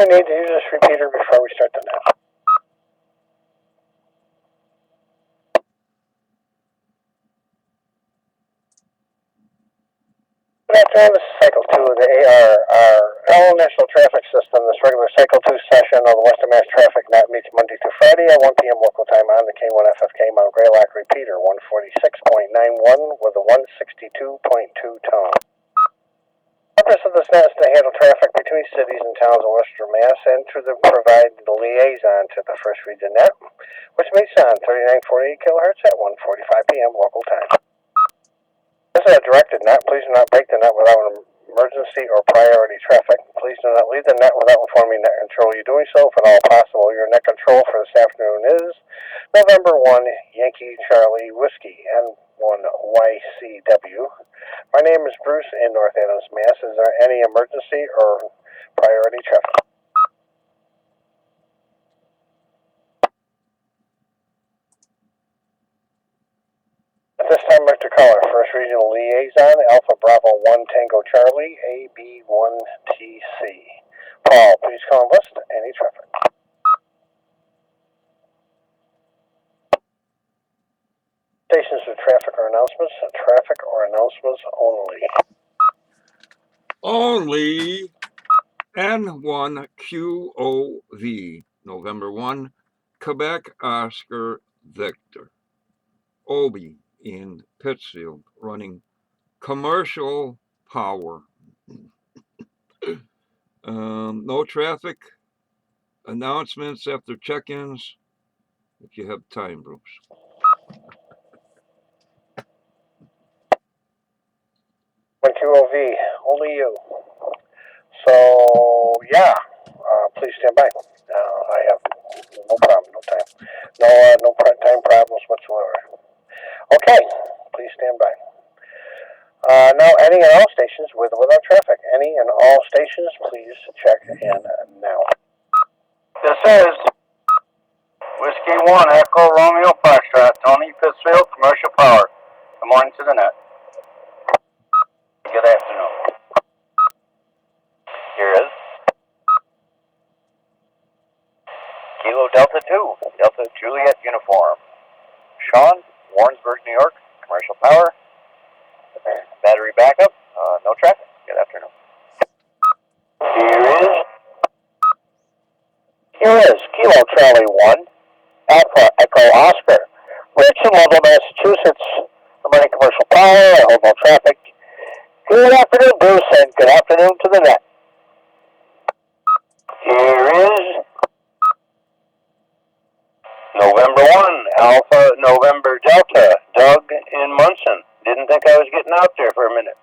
I need to use this repeater before we start the net. Good afternoon, this is Cycle 2 of the ARRL National Traffic System. This regular Cycle 2 session of the Western Mass Traffic Net meets Monday through Friday at 1 p.m. local time on the K1FFK Mount Greylock repeater, 146.91 with a 162.2 tone. The purpose of this net is to handle traffic between cities and towns of Western Mass and to provide the liaison to the First Region Net, which meets on 3948 kHz at 1:45 p.m. local time. This is a directed net. Please do not break the net without an emergency or priority traffic. Please do not leave the net without informing net control you're doing so. If at all possible, your net control for this afternoon is November 1, Yankee Charlie Whiskey, N1YCW. My name is Bruce in North Adams, Mass. Is there any emergency or priority traffic? At this time, Mr. Caller, First Regional Liaison, Alpha Bravo 1 Tango Charlie, AB1TC. Paul, please call and list any traffic. Stations with traffic or announcements only. Only N1QOV, November 1, Quebec Oscar Victor. Obi in Pittsfield, running commercial power. No traffic announcements after check-ins, if you have time, Bruce. QOV, only you. So, yeah, please stand by. I have no problem, no time. No time problems whatsoever. Okay, please stand by. Now, any and all stations with or without traffic. Any and all stations, please check in now. This is Whiskey 1, Echo Romeo Foxtrot, Tony Pittsfield, Commercial Power. Good morning to the net. Good afternoon. Here is Kilo Delta 2, Delta Juliet Uniform. Sean, Warrensburg, New York, Commercial Power. Battery backup, no traffic. Good afternoon. Here is Kilo Charlie 1, Alpha Echo Oscar, Richmond, Lowell, Massachusetts. Good morning, Commercial Power. I hope no traffic. Good afternoon, Bruce, and good afternoon to the net. Here is November 1, Alpha November Delta, Doug in Munson. Didn't think I was getting out there for a minute.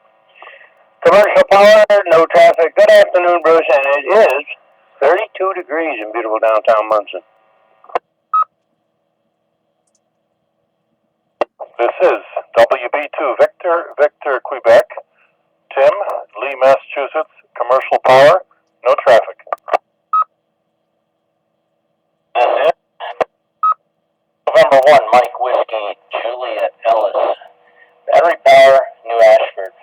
Commercial Power, no traffic. Good afternoon, Bruce, and it is 32 degrees in beautiful downtown Munson. This is WB2 Victor, Quebec. Tim, Lee, Massachusetts, Commercial Power, no traffic. This is November 1, Mike Whiskey, Juliet Ellis. Battery Power, New Ashford.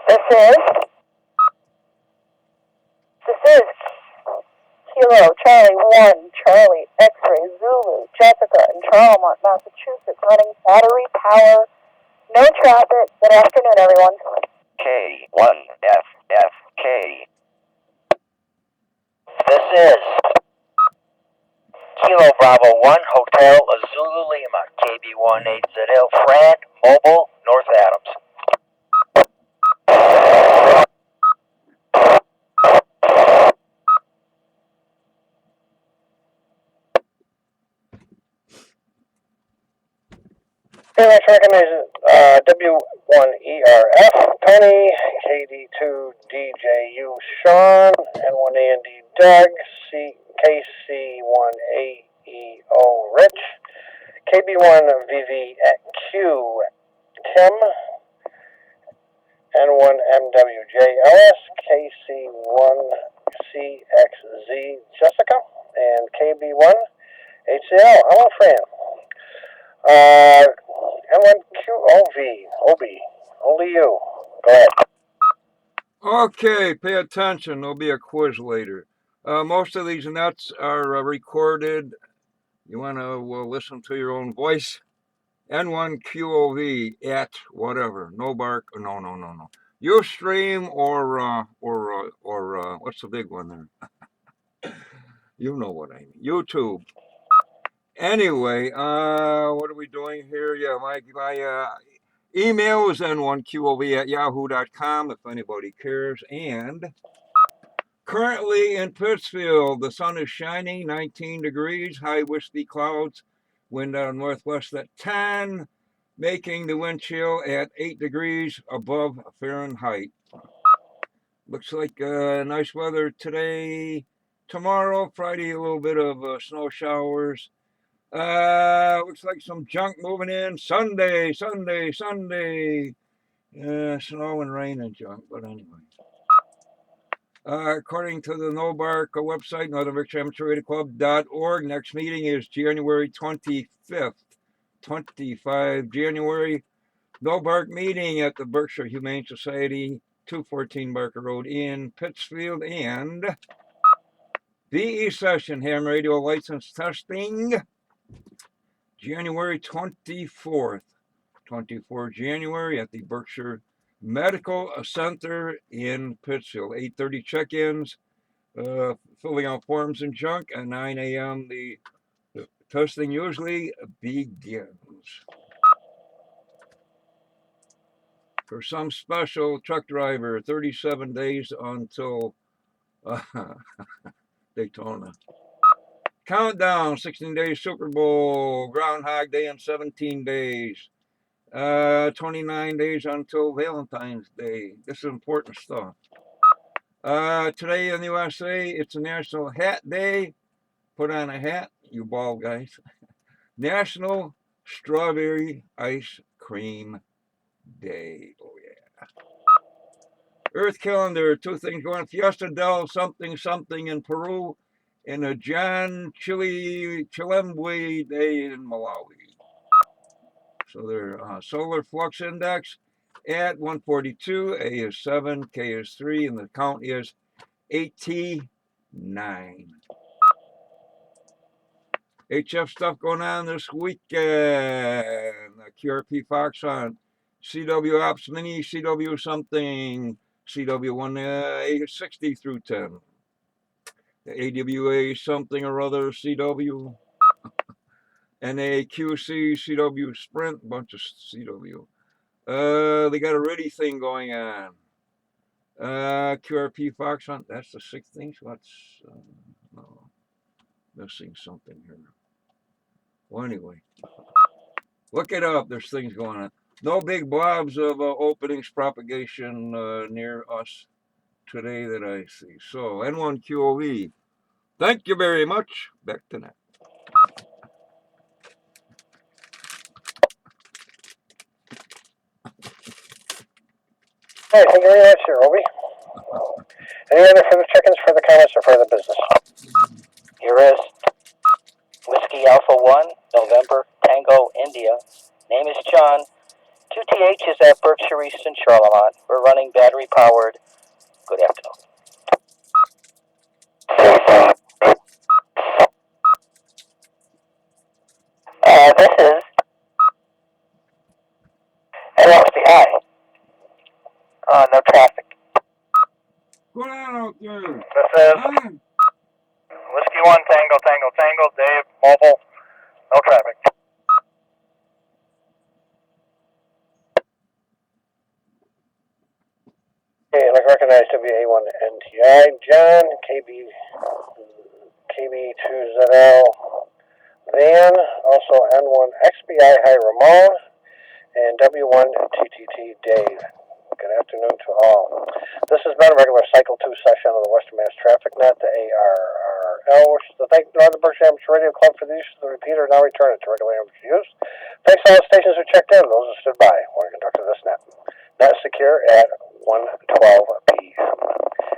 This is Kilo Charlie 1, Charlie X-Ray Zulu, Jessica in Charlemont, Massachusetts, running Battery Power, no traffic. Good afternoon, everyone. K1FFK. This is Kilo Bravo 1, Hotel Zulu Lima, KB18ZL, Fran, Mobile, North Adams. Very much recognizes W1ERF, Tony, KD2DJU, Sean, N1AND, Doug, KC1AEO, Rich, KB1VVQ, Tim, N1MWJLS, KC1CXZ, Jessica, and KB1HCL. Hello, Fran. N1QOV, Obi, only you. Go ahead. Okay, pay attention. There'll be a quiz later. Most of these nuts are recorded. You want to listen to your own voice. N1QOV at whatever. No bark. No. Ustream or what's the big one there? You know what I mean. YouTube. Anyway, what are we doing here? Yeah, my email is n1qov at yahoo.com if anybody cares. And currently in Pittsfield, the sun is shining, 19 degrees, high wispy clouds, wind out of northwest at 10, making the wind chill at 8 degrees above Fahrenheit. Looks like nice weather today, tomorrow, Friday, a little bit of snow showers. Looks like some junk moving in Sunday. Snow and rain and junk, but anyway. According to the No Bark website, NorthernBerkshire.org, next meeting is January 25th. 25 January. No Bark meeting at the Berkshire Humane Society, 214 Barker Road in Pittsfield, and VE session, ham radio license testing, January 24th. 24 January at the Berkshire Medical Center in Pittsfield. 8:30 check-ins, filling out forms and junk. At 9 a.m. the testing usually begins. For some special truck driver, 37 days until Daytona. Countdown, 16 days Super Bowl, Groundhog Day in 17 days. 29 days until Valentine's Day. This is important stuff. Today in the USA, it's a National Hat Day. Put on a hat, you bald guys. National Strawberry Ice Cream Day. Oh, yeah. Earth calendar, 2 things going. Fiesta del something in Peru, and a John Chilemwe Day in Malawi. So their solar flux index at 142, A is 7, K is 3, and the count is 89. HF stuff going on this weekend. QRP Fox on CW Ops Mini, CW something, CW1 860 through 10. The AWA something or other, CW. NAQC, CW Sprint, bunch of CW. They got a ready thing going on. QRP Fox Hunt, that's the 16th. What's no, missing something here. Well, anyway, look it up. There's things going on. No big blobs of openings propagation near us today that I see. So N1QOV, thank you very much. Back to net. All right, thank you very much, sir, Obi. Any other further check-ins for the comments or for the business? Here is Whiskey Alpha 1, November, Tango, India. Name is John. 2TH is at Berkshire East in Charlemont. We're running battery powered. Good afternoon. This is NLSBI. No traffic. What's going on out there? This is Whiskey 1 Tango, Dave, mobile, no traffic. Okay, like recognized WA1NTI, John, KB2ZL, Van, also N1XBI, hi Ramon, and W1TTT, Dave. Good afternoon to all. This has been a regular Cycle 2 session of the Western Mass Traffic Net, the ARRL, which is to thank Northern Berkshire Amateur Radio Club for the use of the repeater, now return it to regular amateur use. Thanks to all the stations who checked in, those who stood by. We're conducting this net. Net secure at 1:12 p.m.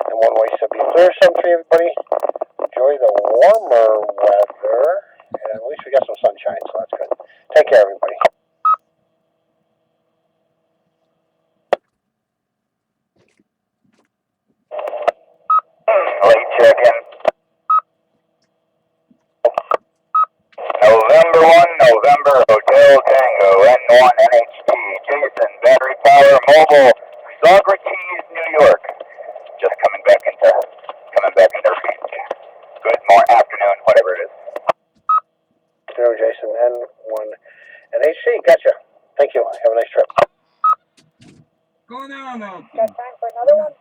And N1YCW clear. 7-3, everybody. Enjoy the warmer weather. And at least we got some sunshine, so that's good. Take care, everybody. 1 NHT, Jason, battery power, mobile, Socrates, New York. Just coming back into range. Good afternoon, whatever it is. No, Jason, N1 NHC, gotcha. Thank you. Have a nice trip. Go down now. Got time for another one?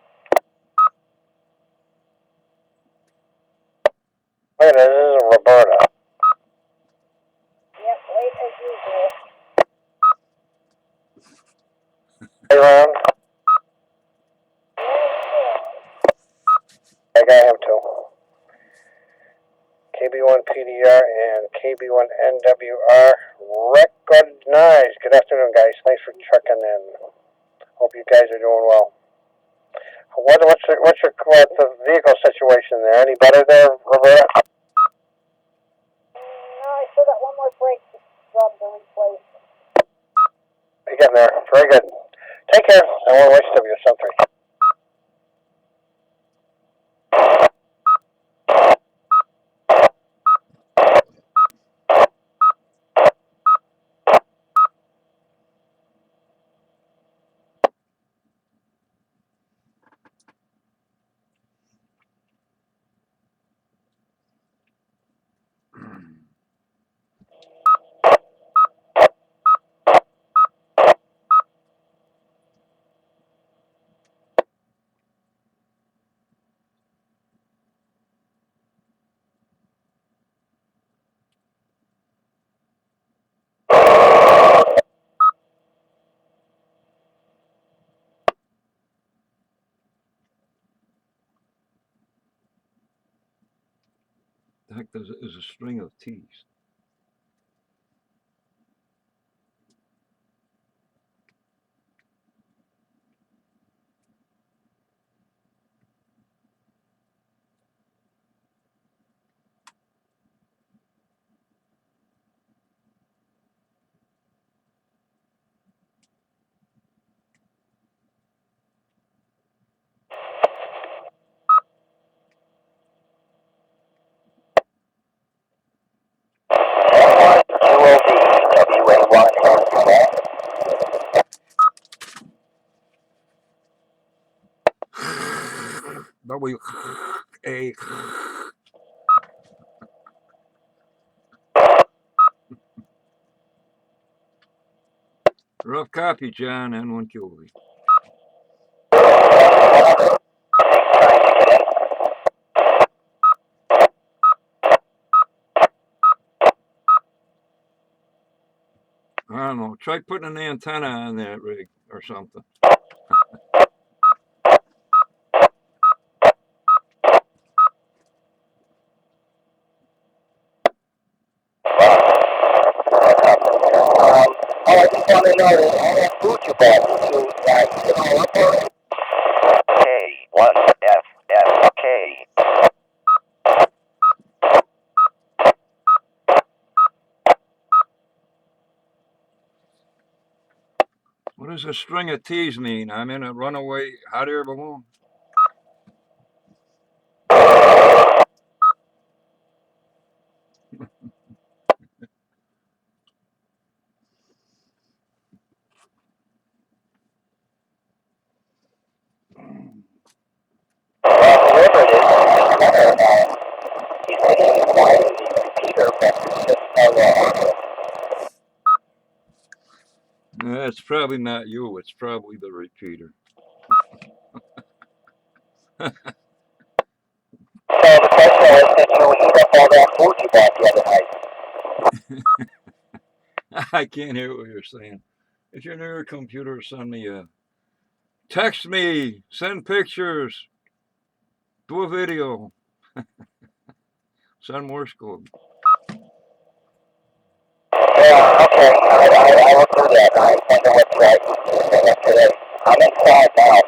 Look at this. This is Roberta. Yep, late as usual. Hey, Ron. I got him too. KB1 PDR and KB1 NWR recognized. Good afternoon, guys. Thanks for checking in. Hope you guys are doing well. What's the vehicle situation there? Any better there, Roberta? No, I still got one more brake job to replace. You're getting there. Very good. Take care. N1YCW, Sun 3. The heck is a string of T's? W A. Rough copy, John. N1QV. I don't know. Try putting an antenna on that rig or something. I just want to know how that food you bought to get all up on it. K1FFK. What does a string of T's mean? I'm in a runaway hot air balloon. Whoever it is, he's taking his wife and the repeater, but it's just no It's probably not you. It's probably the repeater. So the question was, did you eat up all that food you bought the other night? I can't hear what you're saying. If you're near a computer, send me a text me, send pictures, do a video, send Morse code. Yeah, okay. I will do that. I wonder what's right today. I'm inside now.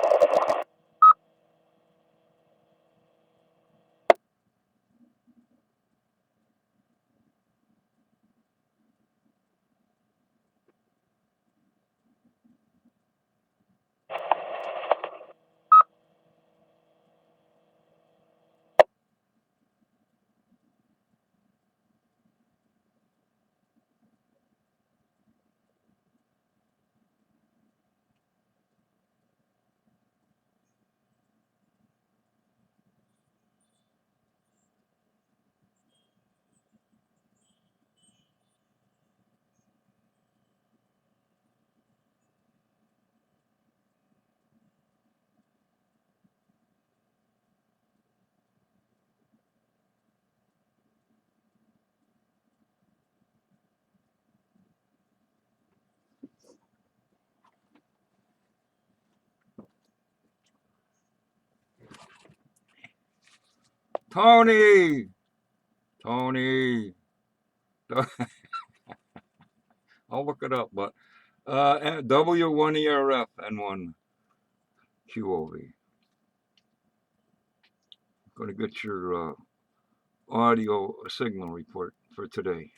Tony. Tony. I'll look it up, but W1ERF N1QOV. Going to get your audio signal report for today.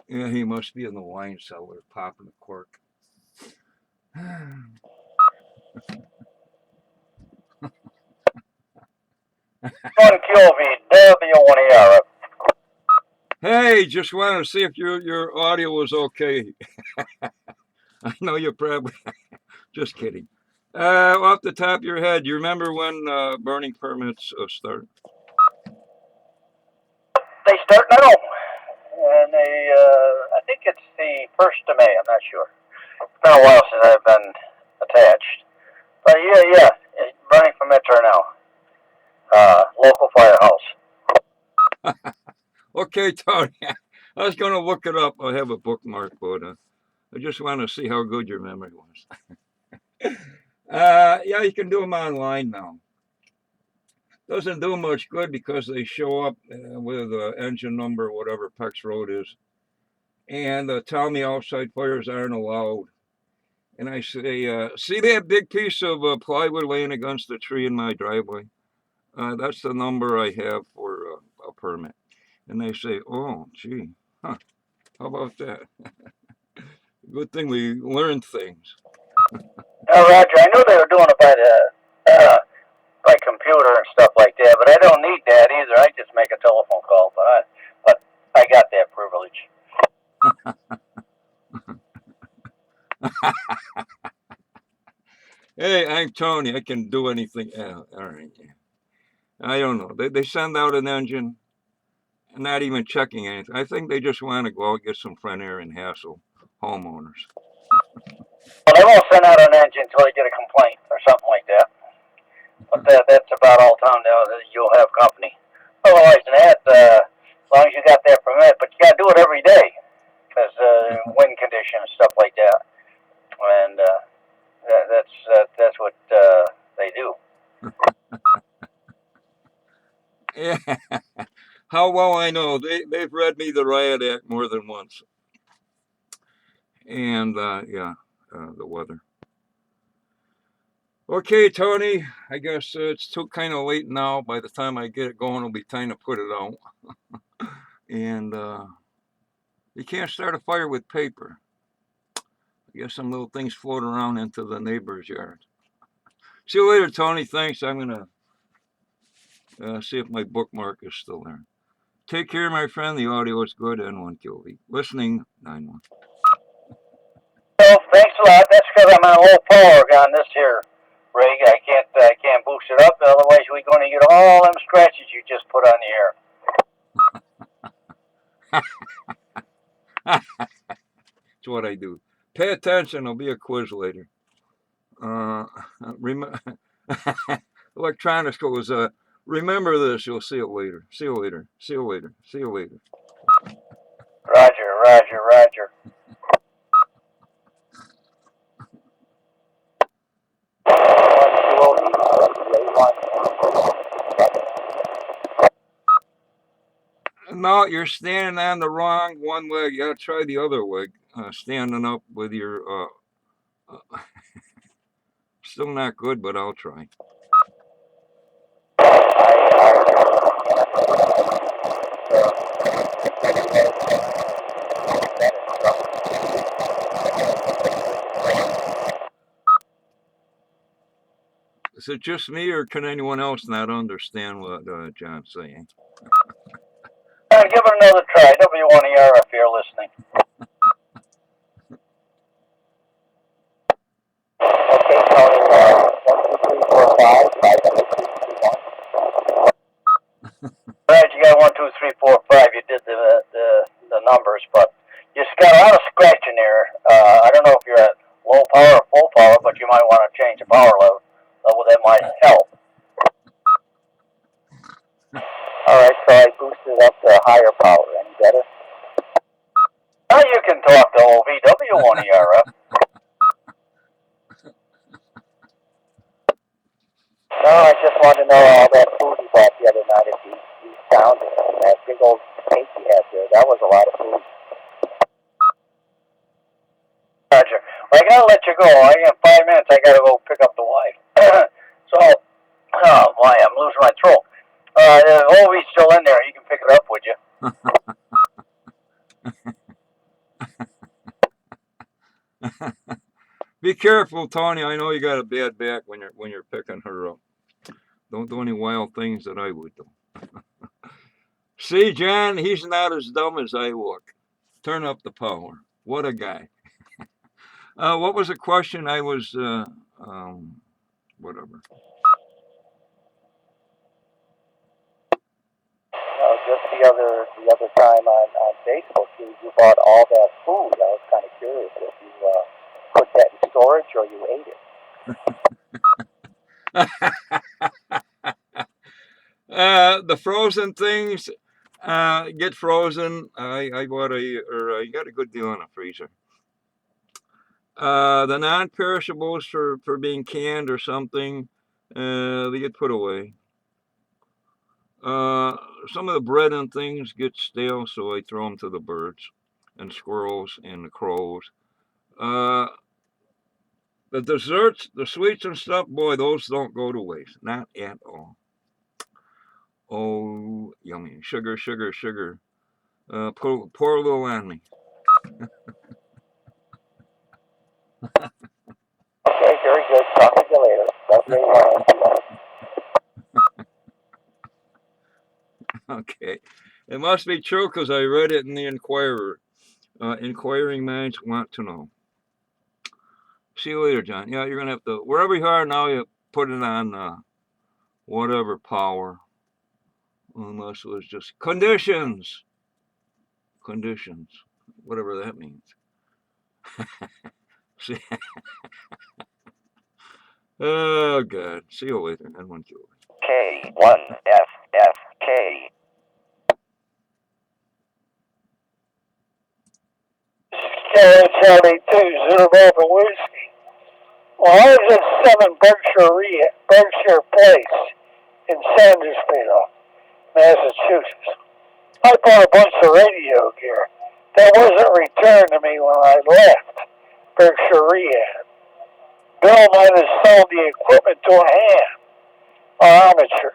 Yeah, he must be in the wine cellar popping a cork. One QV, W1ER. Hey, just wanted to see if your audio was okay. I know you're probably just kidding. Off the top of your head, you remember when burning permits start? They start now, and I think it's the 1st of May. I'm not sure. It's been a while since I've been attached, but yeah, running permits are now. Local firehouse. Okay, Tony. I was going to look it up. I have a bookmark, but I just want to see how good your memory was. Yeah, you can do them online now. Doesn't do much good because they show up with engine number, whatever PEX road is, and tell me outside fires aren't allowed. And I say, see that big piece of plywood laying against the tree in my driveway? That's the number I have for a permit. And they say, oh, gee, huh, how about that? Good thing we learned things. Roger, I knew they were doing it by computer and stuff like that, but I don't need that either. I just make a telephone call, but I got that privilege. Hey, I'm Tony. I can do anything. All right. I don't know. They send out an engine, not even checking anything. I think they just want to go out, get some front air and hassle homeowners. Well, they won't send out an engine until they get a complaint or something like that. But that's about all time now that you'll have company. Otherwise than that, as long as you got that permit, but you got to do it every day because wind conditions, stuff like that. And that's what they do. Yeah. How well I know. They've read me the Riot Act more than once. And yeah, the weather. Okay, Tony, I guess it's too kind of late now. By the time I get it going, it'll be time to put it out. And you can't start a fire with paper. I guess some little things float around into the neighbor's yard. See you later, Tony. Thanks. I'm going to see if my bookmark is still there. Take care, my friend. The audio is good. N1QV. Listening, 9-1. Well, thanks a lot. That's because I'm on a low power on this here rig. I can't boost it up. Otherwise, we're going to get all them scratches you just put on the air. That's what I do. Pay attention. There'll be a quiz later. Electronics goes, remember this. You'll see it later. See you later. See you later. See you later. Roger. No, you're standing on the wrong one leg. You gotta try the other leg. Standing up with your, still not good, but I'll try. Is it just me, or can anyone else not understand what John's saying? Give it another try. W1ER if you're listening. Okay, Tony. 1, 2, 3, 4, 5. Right, you got 1, 2, 3, 4, 5. You did the numbers, but you just got a lot of scratching there. I don't know if you're at low power or full power, but you might want to change the power level. That might help. All right, so just wanted to know all that food he bought the other night if he found it. And that big old tank he had there, that was a lot of food. Roger. Well, I gotta let you go. I got 5 minutes. I gotta go pick up the wife. So, oh boy, I'm losing my throat. The Ovi's still in there. You can pick it up, would you? Be careful, Tony. I know you got a bad back when you're picking her up. Don't do any wild things that I would do. See, John, he's not as dumb as I look. Turn up the power. What a guy. What was the question? I was whatever. Just the other time on Facebook, you bought all that food. I was kind of curious if you put that in storage or you ate it. The frozen things get frozen. I bought I got a good deal on a freezer. The non-perishables for being canned or something, they get put away. Some of the bread and things get stale, so I throw them to the birds and squirrels and the crows. The desserts, the sweets and stuff, boy, those don't go to waste. Not at all. Oh, yummy. Sugar, sugar, sugar. Pour a little on me. Okay, very good. Talk to you later. WMTN. Okay. It must be true because I read it in the Inquirer. Inquiring minds want to know. See you later, John. Yeah, you're going to have to, wherever you are now, you put it on whatever power. Unless it was just conditions. Conditions. Whatever that means. See? Oh, God. See you later. N1YCW. K1FFK. Charlie 2, Zero Bravo Whiskey. Well, I was at 7 Berkshire Place in Sandersville, Massachusetts. I bought a bunch of radio gear that wasn't returned to me when I left Berkshire Rehab. Bill might have sold the equipment to a ham or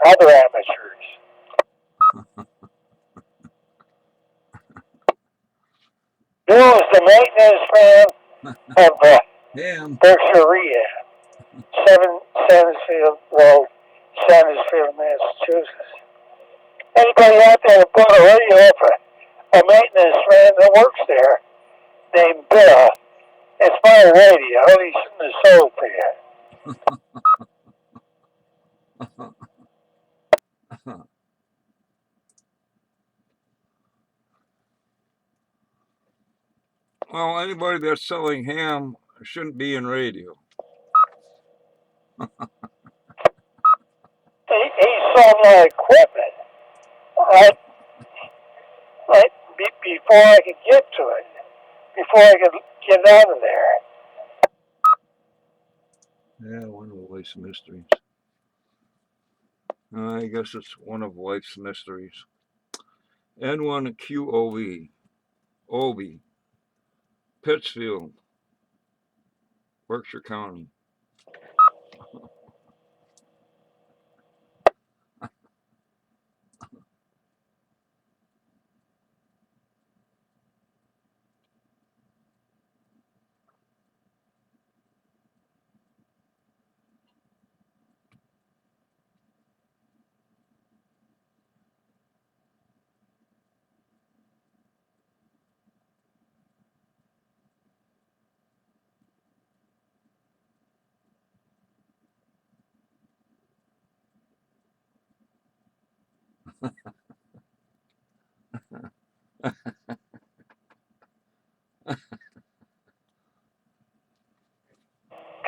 other amateurs. Bill is the maintenance man of Berkshire Rehab, 7 Sandersville Road, Sandersville, Massachusetts. Anybody out there that bought a radio for a maintenance man that works there named Bill, it's my radio. He shouldn't have sold to you. Well, anybody that's selling ham shouldn't be in radio. He sold my equipment before I could get to it, before I could get out of there. Yeah, one of life's mysteries. I guess it's one of life's mysteries. N1QOV. Obi. Pittsfield. Berkshire County.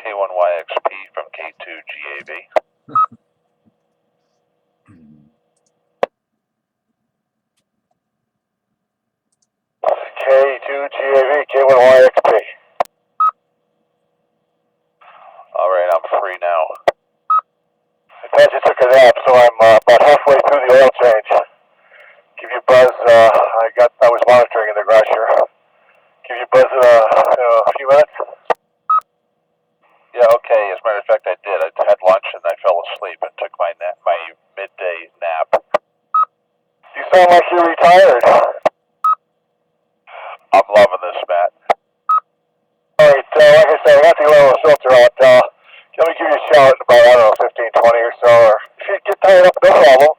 K1YXP from K2GAV. K2GAV, K1YXP. Alright, I'm free now. Apache took an it up, so I'm about halfway through the oil change. Give you a buzz. I was monitoring in the garage here. Give you a buzz in a few minutes. Yeah, okay. As a matter of fact, I did. I had lunch and I fell asleep and took my midday nap. You sound like you're retired. I'm loving this, Matt. All right, like I said, I got the oil filter out. Let me give you a shout in about, I don't know, 15, 20 or so. Or if you get tired up, no problem.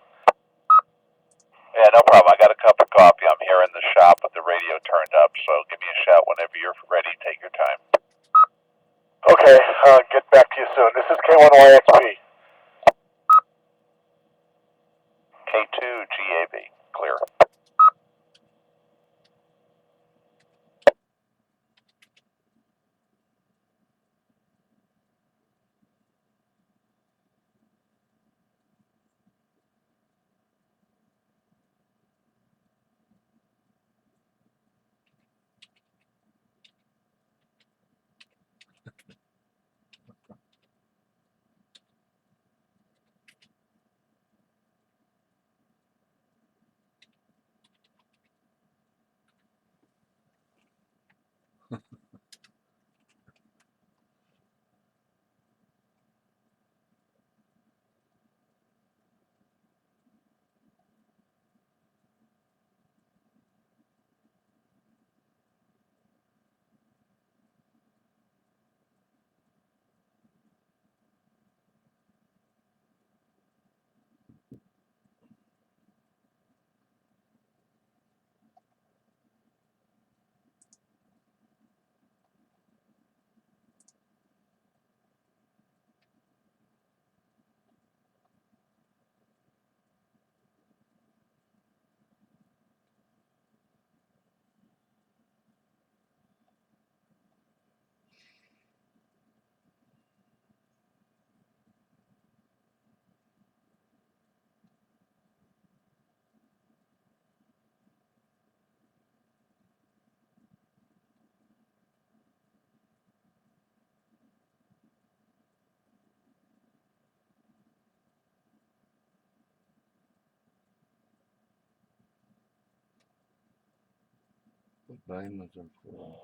Yeah, no problem. I got a cup of coffee. I'm here in the shop with the radio turned up, so give me a shout whenever you're ready. Take your time. Okay, get back to you soon. This is K1YXP. K2 GAV. Clear. What diamonds are cool.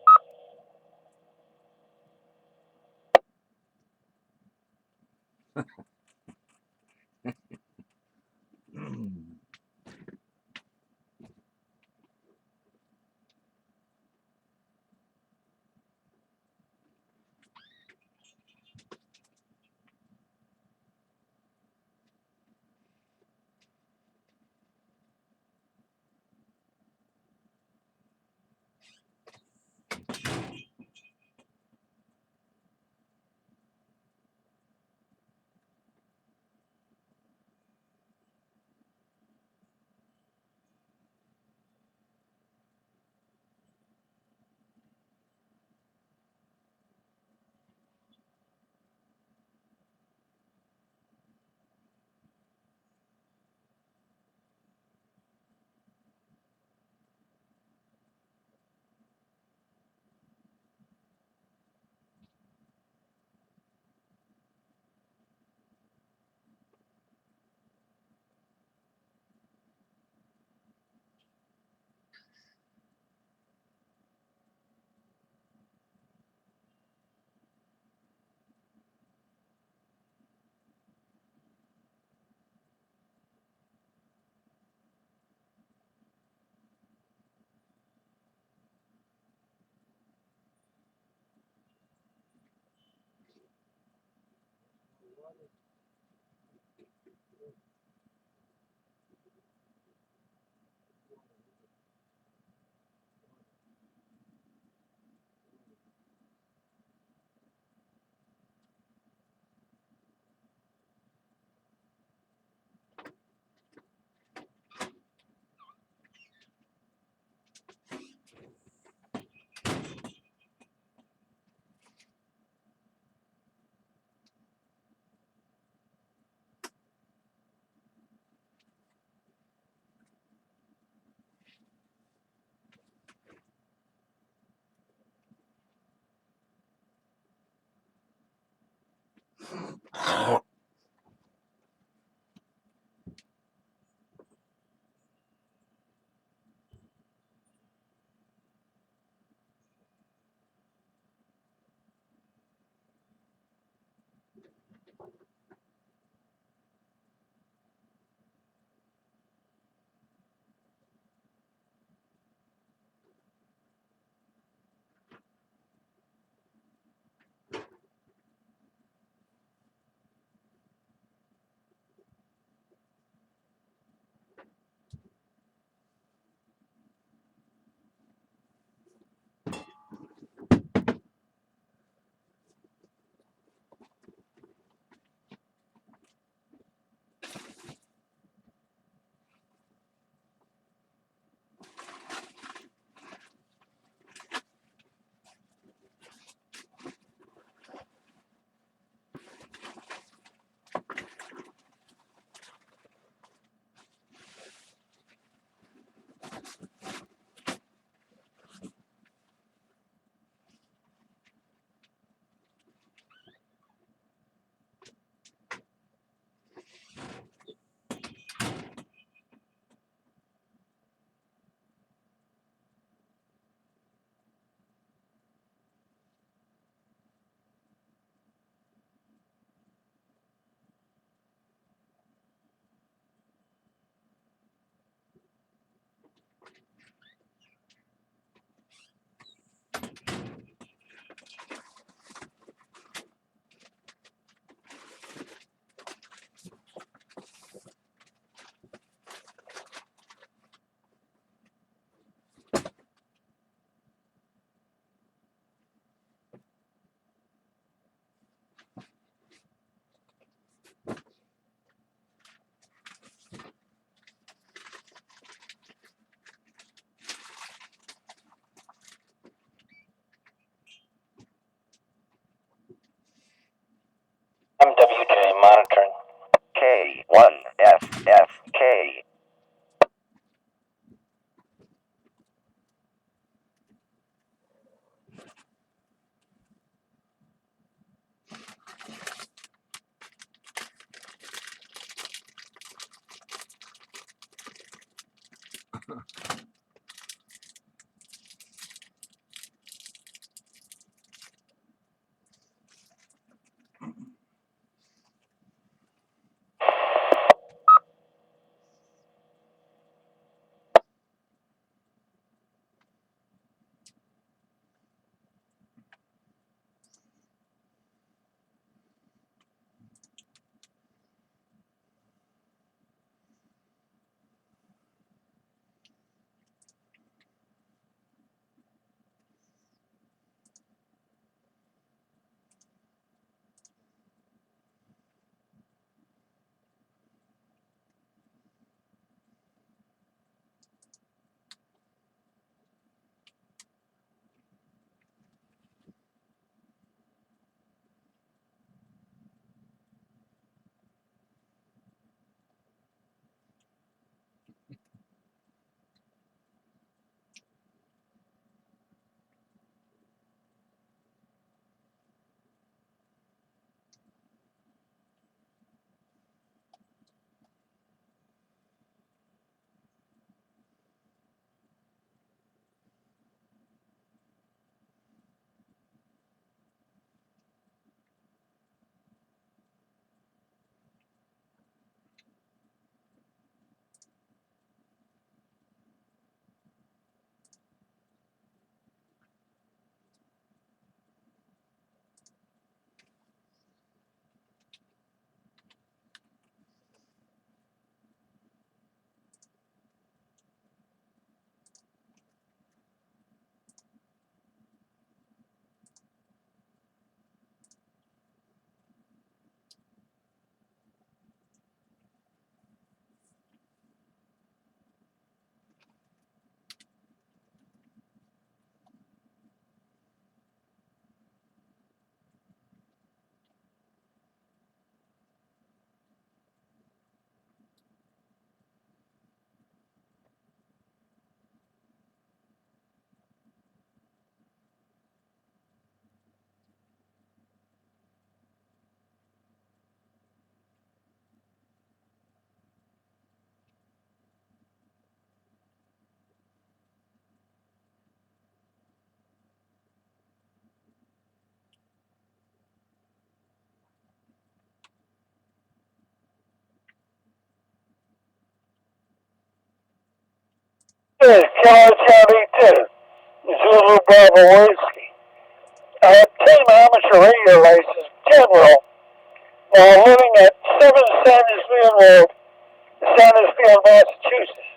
This is Killer Charlie 2, Zulu Bravo Whiskey. I obtained my amateur radio license general while living at 7 Sandersfield Road, Sandersfield, Massachusetts.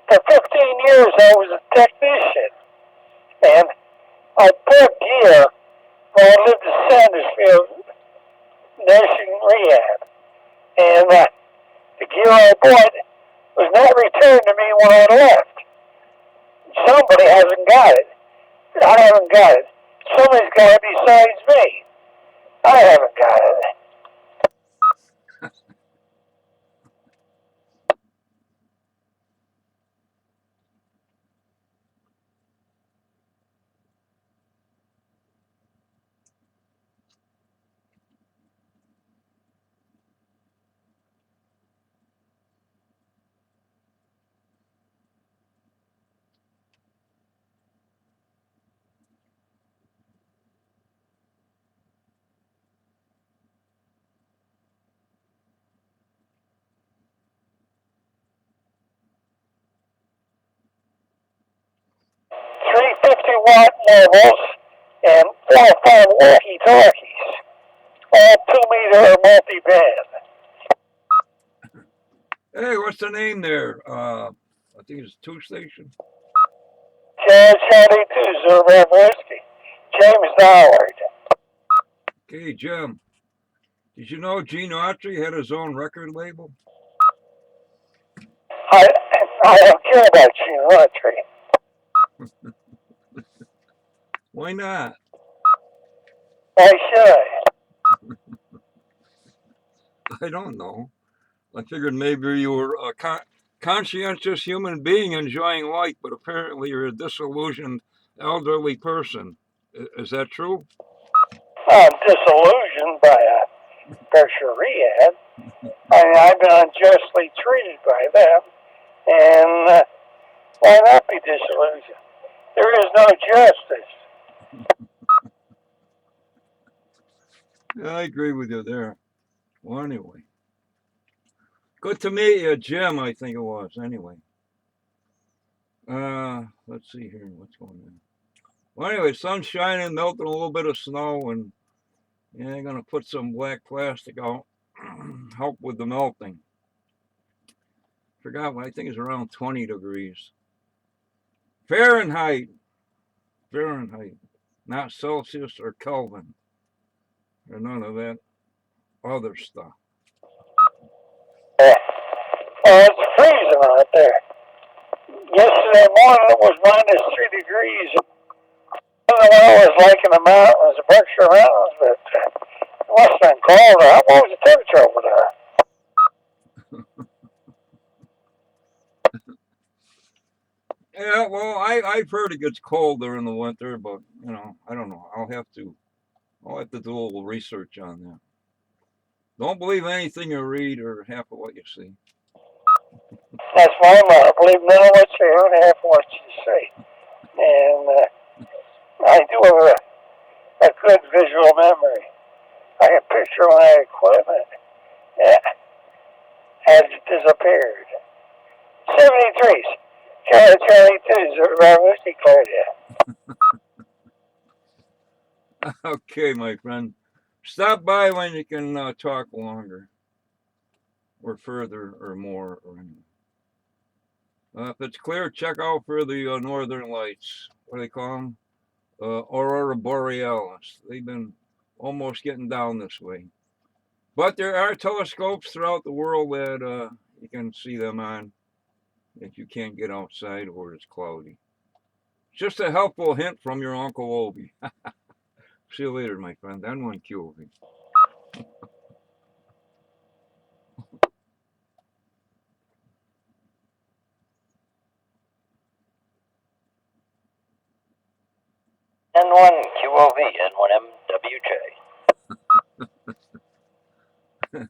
For 15 years I was a technician, and I bought gear when I lived in Sandersfield nursing rehab. And the gear I bought was not returned to me when I left. Somebody hasn't got it. I haven't got it. Somebody's got it besides me. I haven't got it. .350-watt levels and 4 or 5 walkie-talkies. All 2-meter or multi-band. Hey, what's the name there? I think it's 2 station. Charlie 2, Zulu Bravo Whiskey. James Howard. Okay, Jim. Did you know Gene Autry had his own record label? I don't care about Gene Autry. Why not? Why should I? I don't know. I figured maybe you were a conscientious human being enjoying life, but apparently you're a disillusioned elderly person. Is that true? I'm disillusioned by Berkshire Rehab. I've been unjustly treated by them, and why not be disillusioned? There is no justice. Yeah, I agree with you there. Well, anyway. Good to meet you, Jim, I think it was, anyway. Let's see here, what's going on? Well, anyway, sun's shining, melting a little bit of snow, and yeah, I'm gonna put some black plastic out, help with the melting. Forgot what I think it's around 20 degrees. Fahrenheit, not Celsius or Kelvin, or none of that other stuff. It's freezing out there. Yesterday morning it was -3 degrees. I don't know what it was like in the mountains, the Berkshire Mountains, but it must have been colder. What was the temperature over there? Yeah, well, I've heard it gets cold there in the winter, but you know, I don't know. I'll have to do a little research on that. Don't believe anything you read or half of what you see. That's my motto. Believe none of what you hear and half of what you see. And I do have a good visual memory. I can picture my equipment has disappeared. 73s. Charlie 2, Zulu Bravo Whiskey, Claudia. Okay, my friend. Stop by when you can talk longer, or further, or more, or anything. If it's clear, check out for the northern lights. What do they call them? Aurora Borealis. They've been almost getting down this way. But there are telescopes throughout the world that you can see them on if you can't get outside or it's cloudy. Just a helpful hint from your Uncle Obi. See you later, my friend. N1YCW. N1QOV, N1MWJ.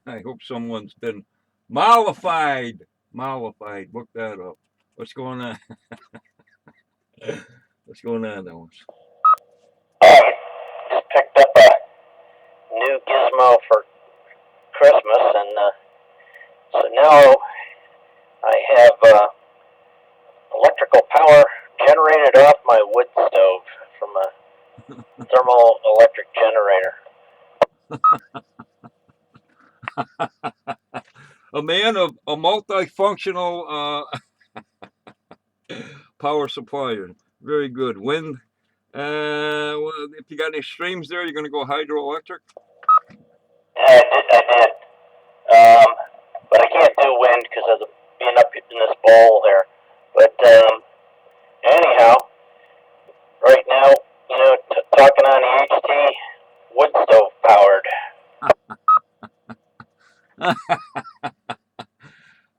I hope someone's been mollified. Look that up. What's going on? What's going on, Owens? Just picked up a new gizmo for Christmas, and so now I have electric electrical power generated off my wood stove from a thermal electric generator. A man of a multifunctional power supplier. Very good. Wind. Well, if you got any streams there, you're going to go hydroelectric? Yeah, I did. But I can't do wind because of being up in this bowl there. But anyhow, right now, talking on the HT, wood stove powered.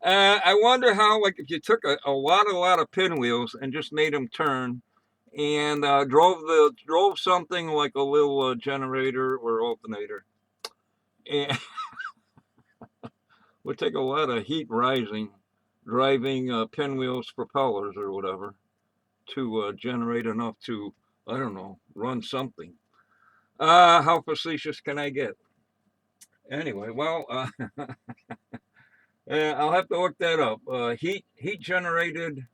I wonder how, like, if you took a lot of pinwheels and just made them turn, and drove something like a little generator or alternator, and would take a lot of heat driving pinwheels, propellers, or whatever, to generate enough to, I don't know, run something. How facetious can I get? Anyway, well, I'll have to look that up. Heat generated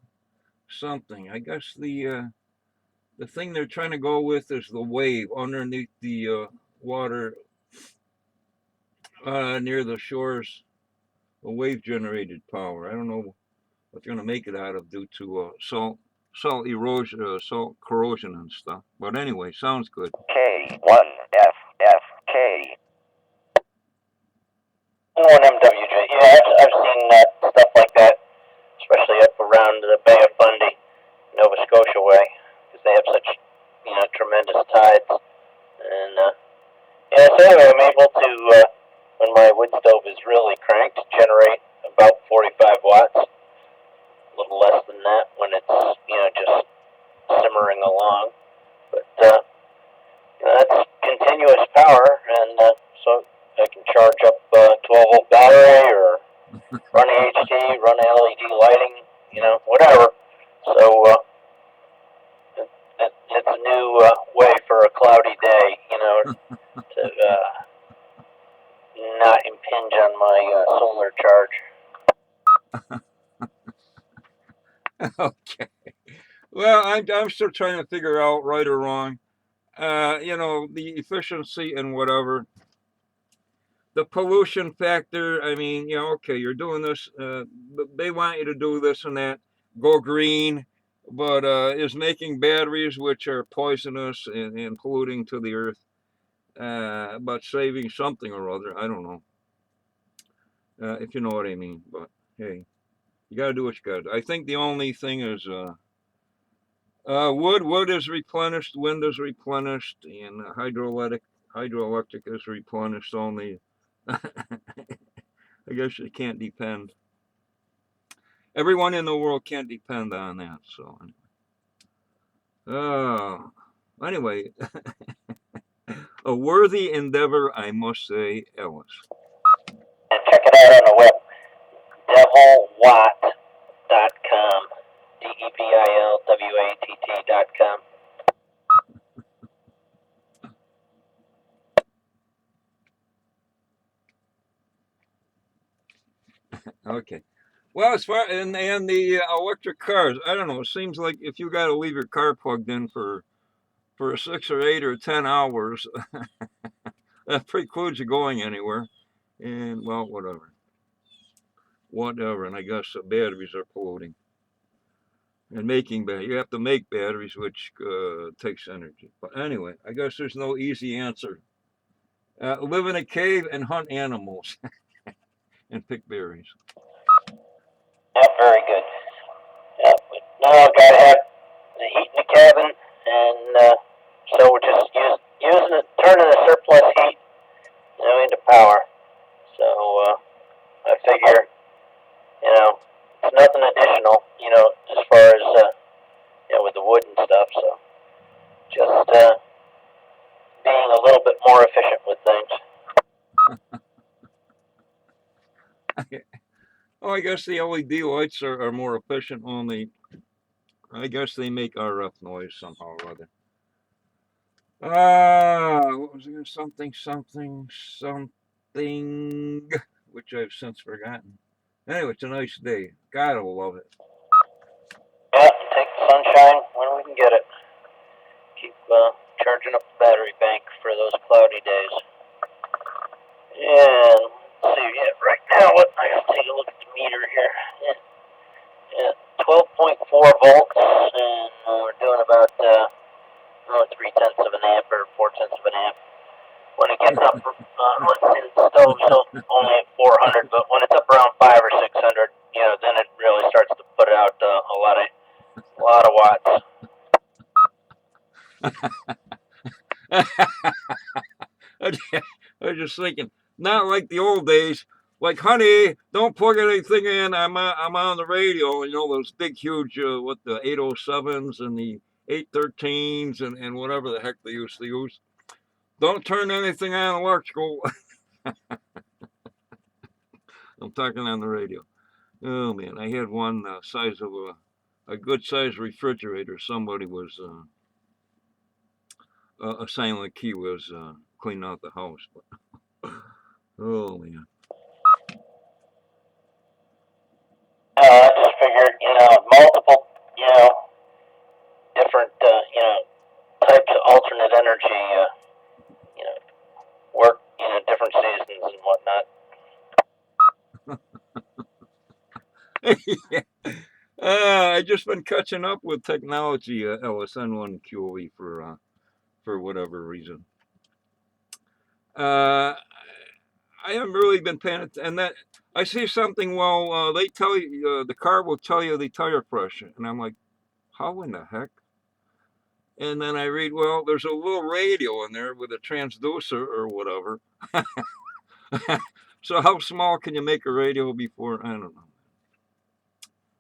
something. I guess the thing they're trying to go with is the wave underneath the water near the shores. The wave generated power. I don't know what they're going to make it out of due to salt erosion, salt corrosion and stuff. But anyway, sounds good. K1FFK. N1MWJ. Yeah, I've seen stuff like that, especially up around the Bay of Fundy, Nova Scotia way, because they have such, tremendous tides. And so anyway, I'm able to, when my wood stove is really cranked, generate about 45 watts. A little less than that when it's, just simmering along. But that's continuous power, and so I can charge up 12-volt battery or run HT, run LED lighting, whatever. So it's a new way for a cloudy day, to not impinge on my solar charge. Okay. Well, I'm still trying to figure out right or wrong. The efficiency and whatever. The pollution factor, I mean, okay, you're doing this, they want you to do this and that, go green, but is making batteries which are poisonous and polluting to the earth, but saving something or other, I don't know, if you know what I mean, but hey, you got to do what you got to do. I think the only thing is wood is replenished, wind is replenished, and hydroelectric is replenished only. I guess you can't depend. Everyone in the world can't depend on that. So, anyway, a worthy endeavor, I must say, Ellis. And check it out on the web, devilwatt.com, DEVILWATT.com. Okay. Well, as far and the electric cars, I don't know. It seems like if you got to leave your car plugged in for 6 or 8 or 10 hours, that precludes you going anywhere. And well, whatever. And I guess batteries are polluting. And making batteries, you have to make batteries, which takes energy. But anyway, I guess there's no easy answer. Live in a cave and hunt animals and pick berries. Yeah, very good. Yeah, but no, gotta have the heat in the cabin, and so we're just turning the surplus heat, into power. So I figure, it's nothing additional, as far as with the wood and stuff. So just being a little bit more efficient with things. Oh, I guess the LED lights are more efficient, only I guess they make RF noise somehow or other. What was it? Something, which I've since forgotten. Anyway, it's a nice day. Gotta love it. Yeah, sunshine when we can get it. Keep charging up the battery bank for those cloudy days. And let's see, right now, I gotta take a look at the meter here. 12.4 volts, and we're doing about 0.3 of an amp or 0.4 of an amp. When it gets up, the stove's only at 400, but when it's up around 500 or 600, then it really starts to put out a lot of watts. I was just thinking, not like the old days. Like, honey, don't plug anything in. I'm on the radio. Those big, huge, the 807s and the 813s and whatever the heck they used to use. Don't turn anything on electrical. I'm talking on the radio. Oh man, I had one size of a good sized refrigerator. Somebody was a silent key was cleaning out the house. But, oh man. I just figured, multiple, different, types of alternate energy, work, different seasons and whatnot. Yeah. I just been catching up with technology, Ellis N1YCW for whatever reason. I haven't really been paying attention, and that I see something. Well, they tell you the car will tell you the tire pressure, and I'm like, how in the heck? And then I read, well, there's a little radio in there with a transducer or whatever. So how small can you make a radio before, I don't know,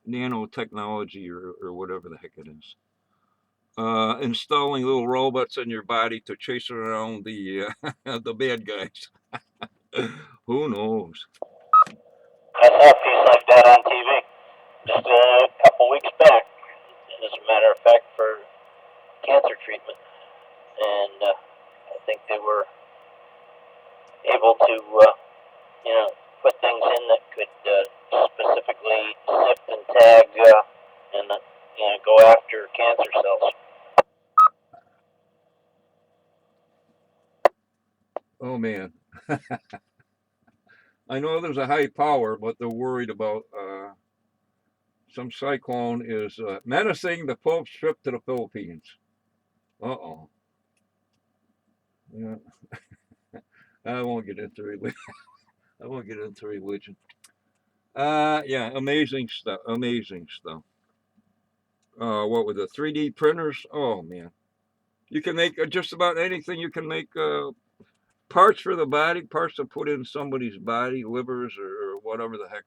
nanotechnology or whatever the heck it is? Installing little robots in your body to chase around the the bad guys. Who knows? I saw a piece like that on TV just a couple weeks back, as a matter of fact, for cancer treatment. And I think they were able to, put things in that could specifically sift and tag and, go after cancer cells. Oh man. I know there's a high power, but they're worried about some cyclone is menacing the Pope's trip to the Philippines. Uh-oh. Yeah. I won't get into religion. I won't get into religion. Yeah, amazing stuff. Amazing stuff. What with the 3D printers? Oh man, you can make just about anything. You can make parts for the body, parts to put in somebody's body, livers or whatever the heck.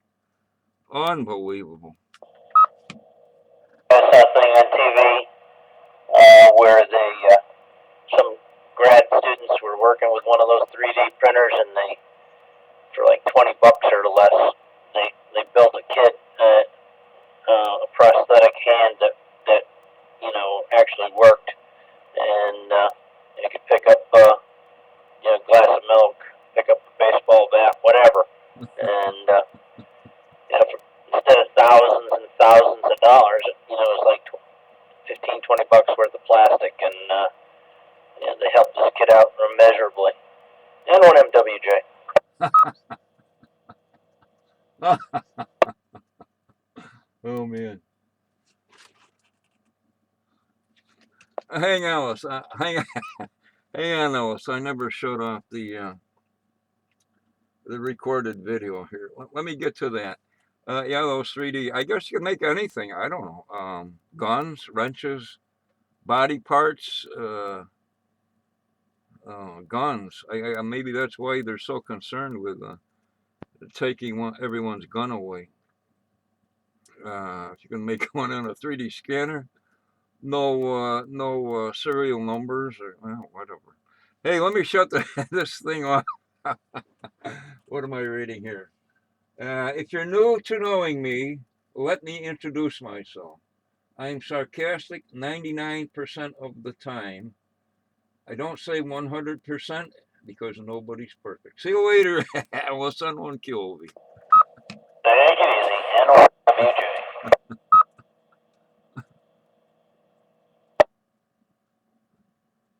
Unbelievable. I saw a thing on TV where some grad students were working with one of those 3D printers, and they, for like $20 or less, they built a kit, a prosthetic hand that actually worked, and it could pick up a glass of milk, pick up a baseball bat, whatever, and instead of thousands and thousands of dollars, it was like $15-20 worth of plastic, and they helped this kid out immeasurably. N1MWJ. Oh man. Hang on, Alice. Hang on, Alice. I never showed off the recorded video here. Let me get to that. Yeah, those 3D. I guess you can make anything. I don't know. Guns, wrenches, body parts, guns. Maybe that's why they're so concerned with taking everyone's gun away. If you can make one on a 3D scanner, no serial numbers or whatever. Hey, let me shut this thing off. What am I reading here? If you're new to knowing me, let me introduce myself. I'm sarcastic 99% of the time. I don't say 100% because nobody's perfect. See you later. Alice N1YCW. Take it easy.